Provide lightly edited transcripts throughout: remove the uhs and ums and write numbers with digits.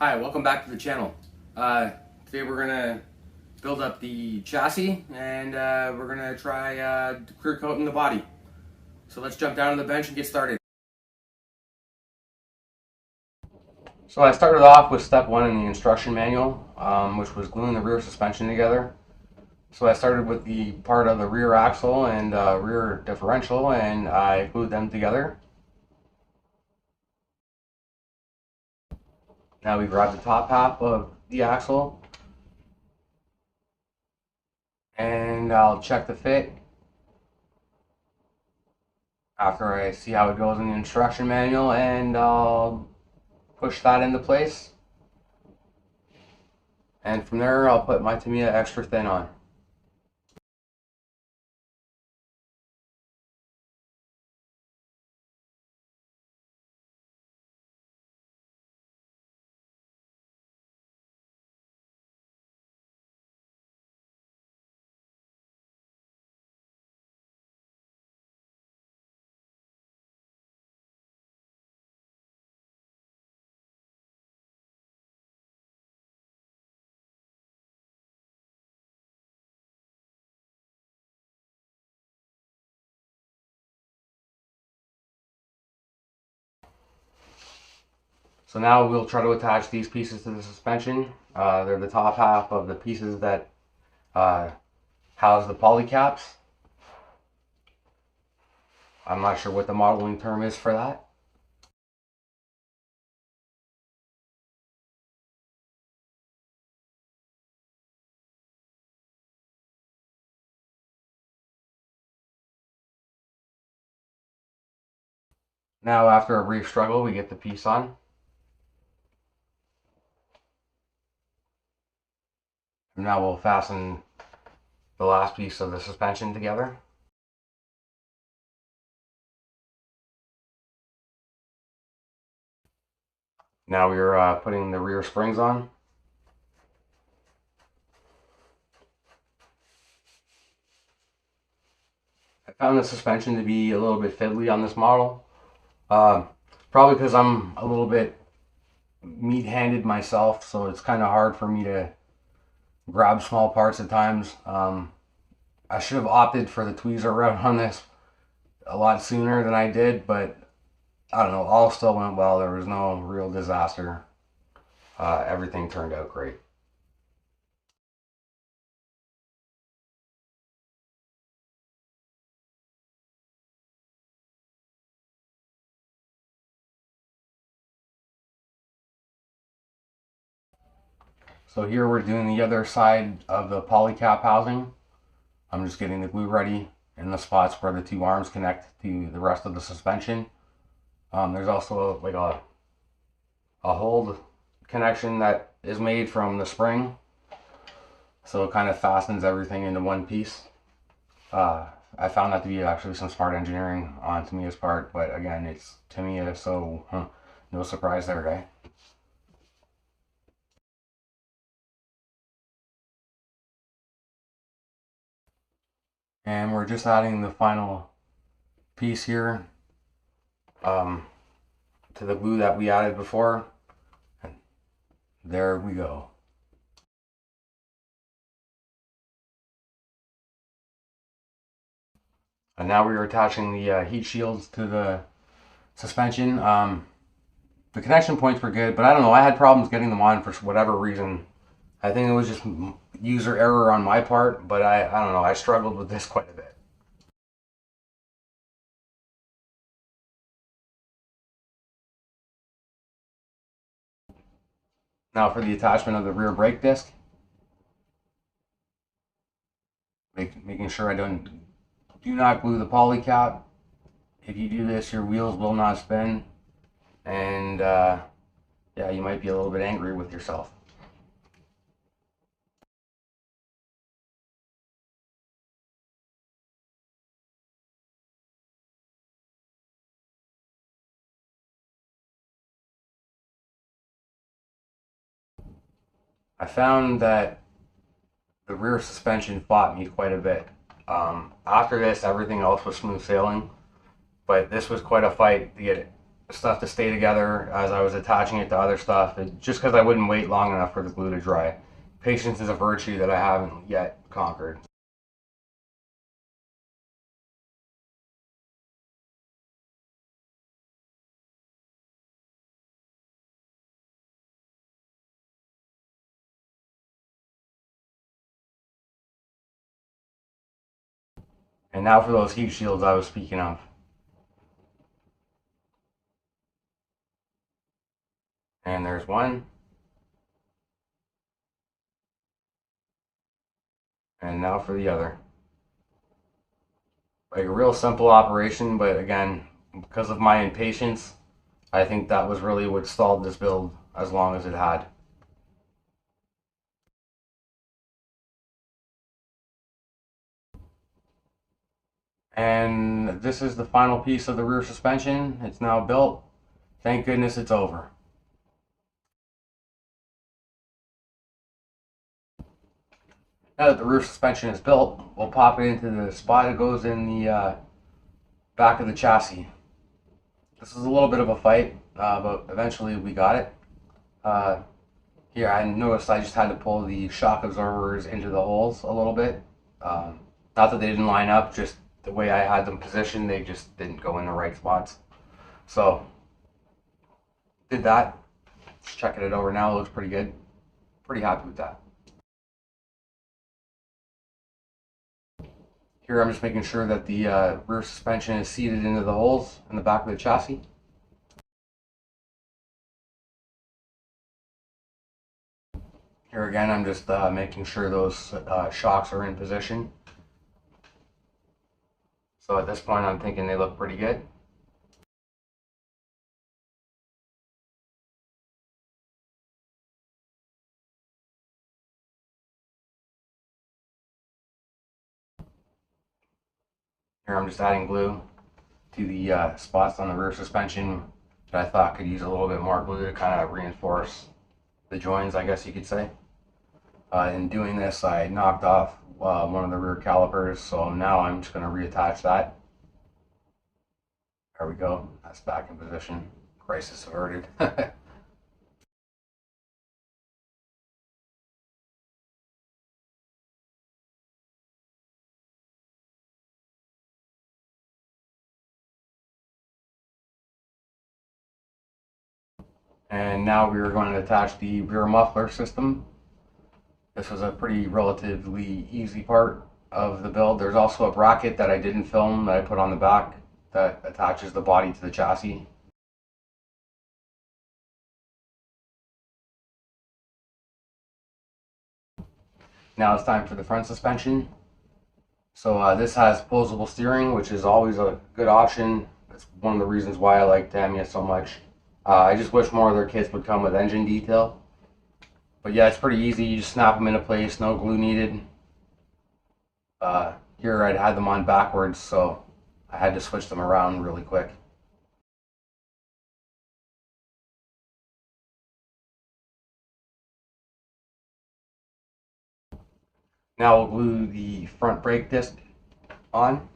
Hi, welcome back to the channel. Today we're gonna build up the chassis and we're gonna try clear coating the body. So let's jump down to the bench and get started. So I started off with step one in the instruction manual, which was gluing the rear suspension together. So I started with the part of the rear axle and rear differential, and I glued them together. Now we grab the top half of the axle and I'll check the fit after I see how it goes in the instruction manual, and I'll push that into place. And from there, I'll put my Tamiya extra thin on. So now we'll try to attach these pieces to the suspension. They're the top half of the pieces that house the poly caps. I'm not sure what the modeling term is for that. Now, after a brief struggle, we get the piece on. And now we'll fasten the last piece of the suspension together. Now we're putting the rear springs on. I found the suspension to be a little bit fiddly on this model. Probably because I'm a little bit meat-handed myself, so it's kind of hard for me to grab small parts at times. I should have opted for the tweezer route on this a lot sooner than I did, but I don't know, all still went well. There was no real disaster. Everything turned out great. So here we're doing the other side of the polycap housing. I'm just getting the glue ready in the spots where the two arms connect to the rest of the suspension. There's also like a hold connection that is made from the spring, so it kind of fastens everything into one piece. I found that to be actually some smart engineering on Tamiya's part, but again, it's Tamiya, so no surprise there, right? And we're just adding the final piece here to the glue that we added before. And there we go. And now we are attaching the heat shields to the suspension. The connection points were good, but I don't know, I had problems getting them on for whatever reason. I think it was just user error on my part, but I don't know, I struggled with this quite a bit. Now for the attachment of the rear brake disc, making sure I do not glue the poly cap. If you do this, your wheels will not spin, and yeah, you might be a little bit angry with yourself. I found that the rear suspension fought me quite a bit. After this, everything else was smooth sailing, but this was quite a fight to get stuff to stay together as I was attaching it to other stuff, just because I wouldn't wait long enough for the glue to dry. Patience is a virtue that I haven't yet conquered. And now for those heat shields I was speaking of. And there's one. And now for the other. Like a real simple operation, but again, because of my impatience, I think that was really what stalled this build as long as it had. And this is the final piece of the rear suspension. It's now built. Thank goodness it's over. Now that the rear suspension is built, we'll pop it into the spot it goes in the back of the chassis. This is a little bit of a fight, but eventually we got it. Uh, Here, I noticed I just had to pull the shock absorbers into the holes a little bit. Not that they didn't line up, just the way I had them positioned, they just didn't go in the right spots. So, did that. Just checking it over now, it looks pretty good. Pretty happy with that. Here, I'm just making sure that the rear suspension is seated into the holes in the back of the chassis. Here again, I'm just making sure those shocks are in position. So at this point, I'm thinking they look pretty good. Here, I'm just adding glue to the spots on the rear suspension that I thought could use a little bit more glue to kind of reinforce the joins, I guess you could say. In doing this, I knocked off one of the rear calipers, so now I'm just going to reattach that. There we go. That's back in position. Crisis averted. And now we are going to attach the rear muffler system. This was a pretty relatively easy part of the build. There's also a bracket that I didn't film that I put on the back that attaches the body to the chassis. Now it's time for the front suspension. So this has posable steering, which is always a good option. That's one of the reasons why I like Tamiya so much. I just wish more of their kits would come with engine detail. But yeah, it's pretty easy. You just snap them into place, no glue needed. Here I'd had them on backwards, so I had to switch them around really quick. Now we'll glue the front brake disc on.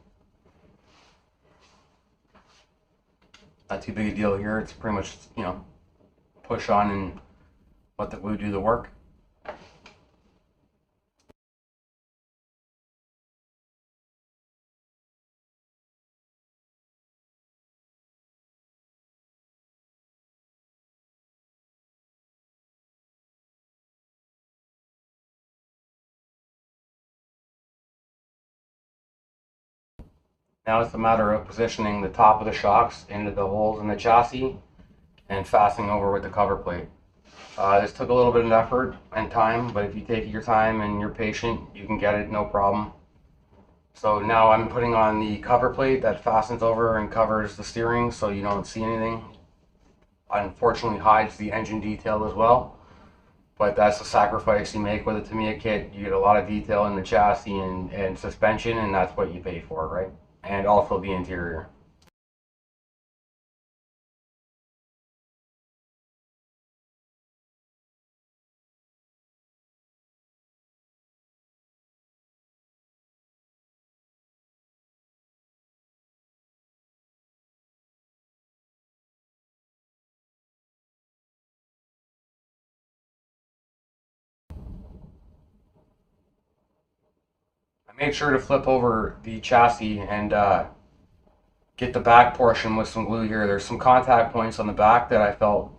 Not too big a deal here. It's pretty much, push on and let the glue do the work. Now it's a matter of positioning the top of the shocks into the holes in the chassis and fastening over with the cover plate. This took a little bit of effort and time, but if you take your time and you're patient, you can get it no problem. So now I'm putting on the cover plate that fastens over and covers the steering so you don't see anything. Unfortunately hides the engine detail as well, but that's the sacrifice you make with a Tamiya kit. You get a lot of detail in the chassis and suspension, and that's what you pay for, right? And also the interior. I made sure to flip over the chassis and get the back portion with some glue here. There's some contact points on the back that I felt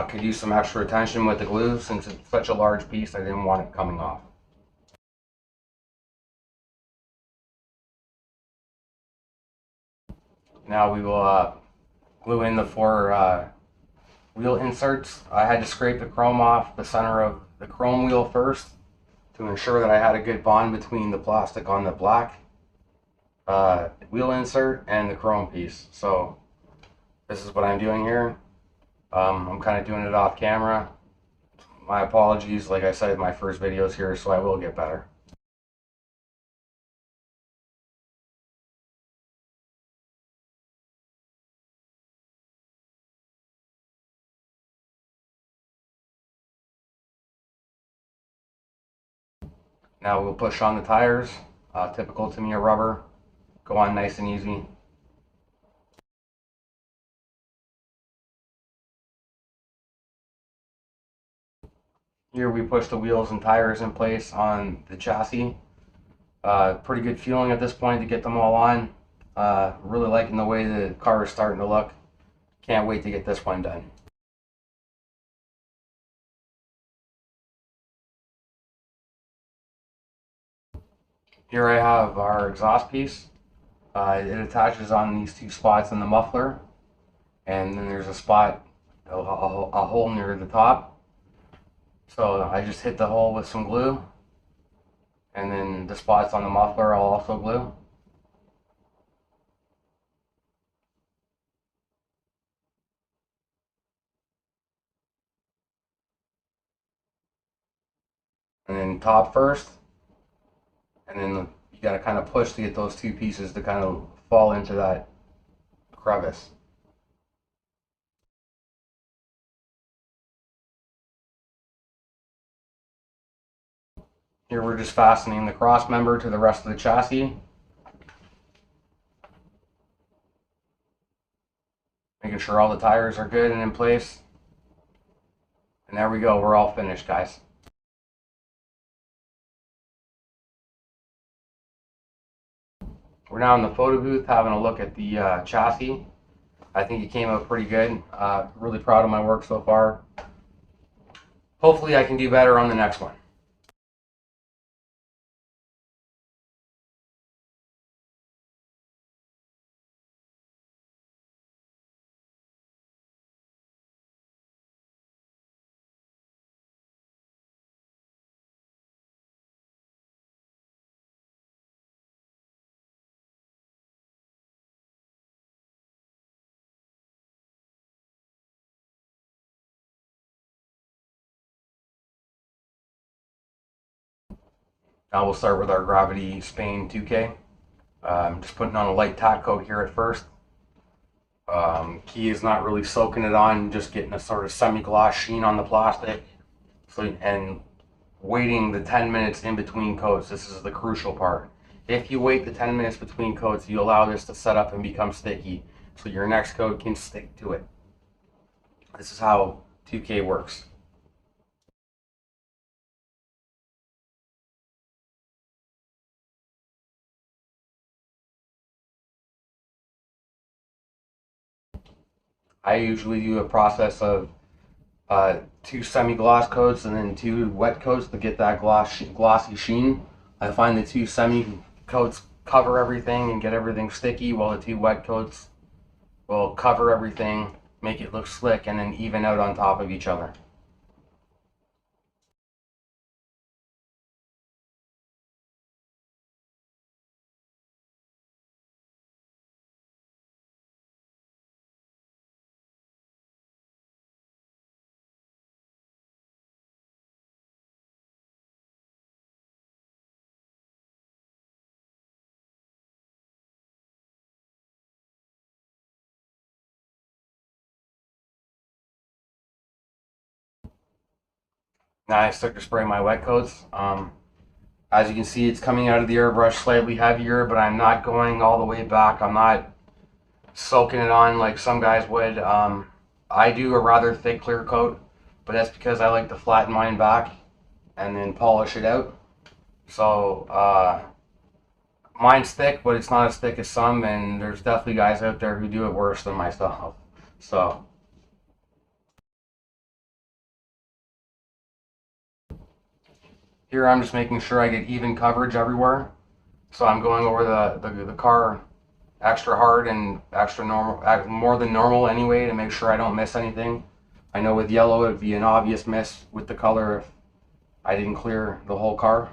could use some extra attention with the glue. Since it's such a large piece, I didn't want it coming off. Now we will glue in the four wheel inserts. I had to scrape the chrome off the center of the chrome wheel first to ensure that I had a good bond between the plastic on the black wheel insert and the chrome piece. So this is what I'm doing here. I'm kind of doing it off camera. My apologies, like I said, my first videos here, so I will get better. Now we'll push on the tires, typical Tamiya rubber. Go on nice and easy. Here we push the wheels and tires in place on the chassis. Pretty good feeling at this point to get them all on. Really liking the way the car is starting to look. Can't wait to get this one done. Here I have our exhaust piece. It attaches on these two spots in the muffler, and then there's a spot, a hole near the top. So I just hit the hole with some glue, and then the spots on the muffler I'll also glue. And then top first, and then you gotta kind of push to get those two pieces to kind of fall into that crevice. Here we're just fastening the cross member to the rest of the chassis. Making sure all the tires are good and in place. And there we go, we're all finished, guys. We're now in the photo booth having a look at the chassis. I think it came out pretty good. Really proud of my work so far. Hopefully I can do better on the next one. Now we'll start with our Gravity Spain 2K. I'm just putting on a light tack coat here at first. Key is not really soaking it on, just getting a sort of semi-gloss sheen on the plastic. And waiting the 10 minutes in between coats. This is the crucial part. If you wait the 10 minutes between coats, you allow this to set up and become sticky, so your next coat can stick to it. This is how 2K works. I usually do a process of 2 semi-gloss coats and then 2 wet coats to get that glossy sheen. I find the 2 semi coats cover everything and get everything sticky, while the 2 wet coats will cover everything, make it look slick, and then even out on top of each other. Now I start to spray my wet coats. As you can see, it's coming out of the airbrush slightly heavier, but I'm not going all the way back. I'm not soaking it on like some guys would. I do a rather thick clear coat, but that's because I like to flatten mine back and then polish it out. So Mine's thick, but it's not as thick as some, and there's definitely guys out there who do it worse than myself. So here I'm just making sure I get even coverage everywhere. So I'm going over the car extra hard and extra normal, more than normal anyway, to make sure I don't miss anything. I know with yellow it'd be an obvious miss with the color if I didn't clear the whole car.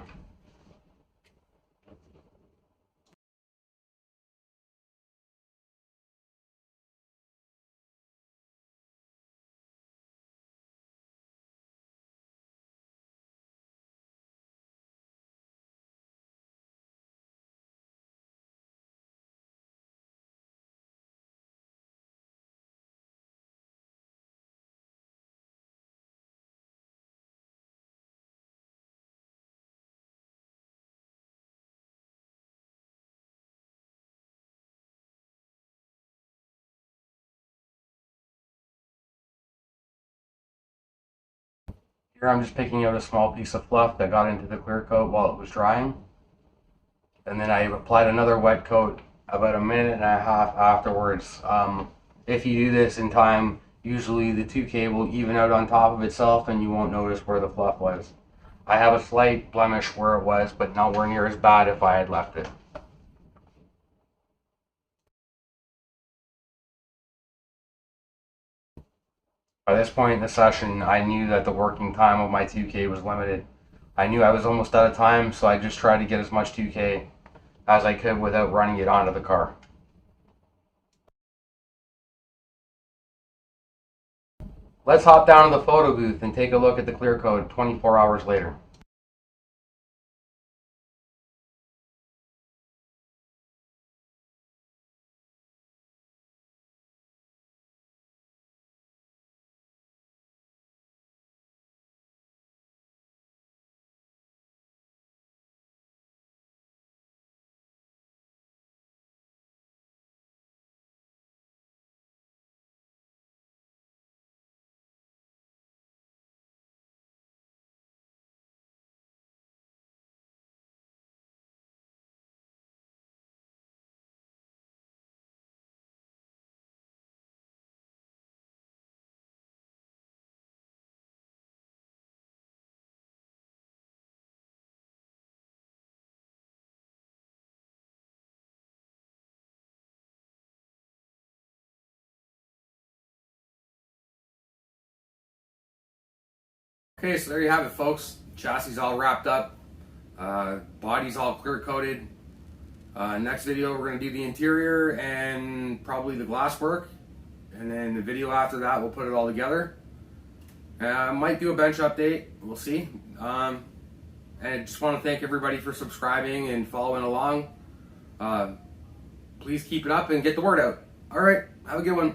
Here I'm just picking out a small piece of fluff that got into the clear coat while it was drying. And then I applied another wet coat about a minute and a half afterwards. If you do this in time, usually the 2K will even out on top of itself and you won't notice where the fluff was. I have a slight blemish where it was, but nowhere near as bad if I had left it. By this point in the session, I knew that the working time of my 2K was limited. I knew I was almost out of time, so I just tried to get as much 2K as I could without running it onto the car. Let's hop down to the photo booth and take a look at the clear coat 24 hours later. Okay, so there you have it, folks. Chassis all wrapped up. Body's all clear coated. Next video, we're going to do the interior and probably the glass work. And then the video after that, we'll put it all together. Might do a bench update. We'll see. And I just want to thank everybody for subscribing and following along. Please keep it up and get the word out. All right, have a good one.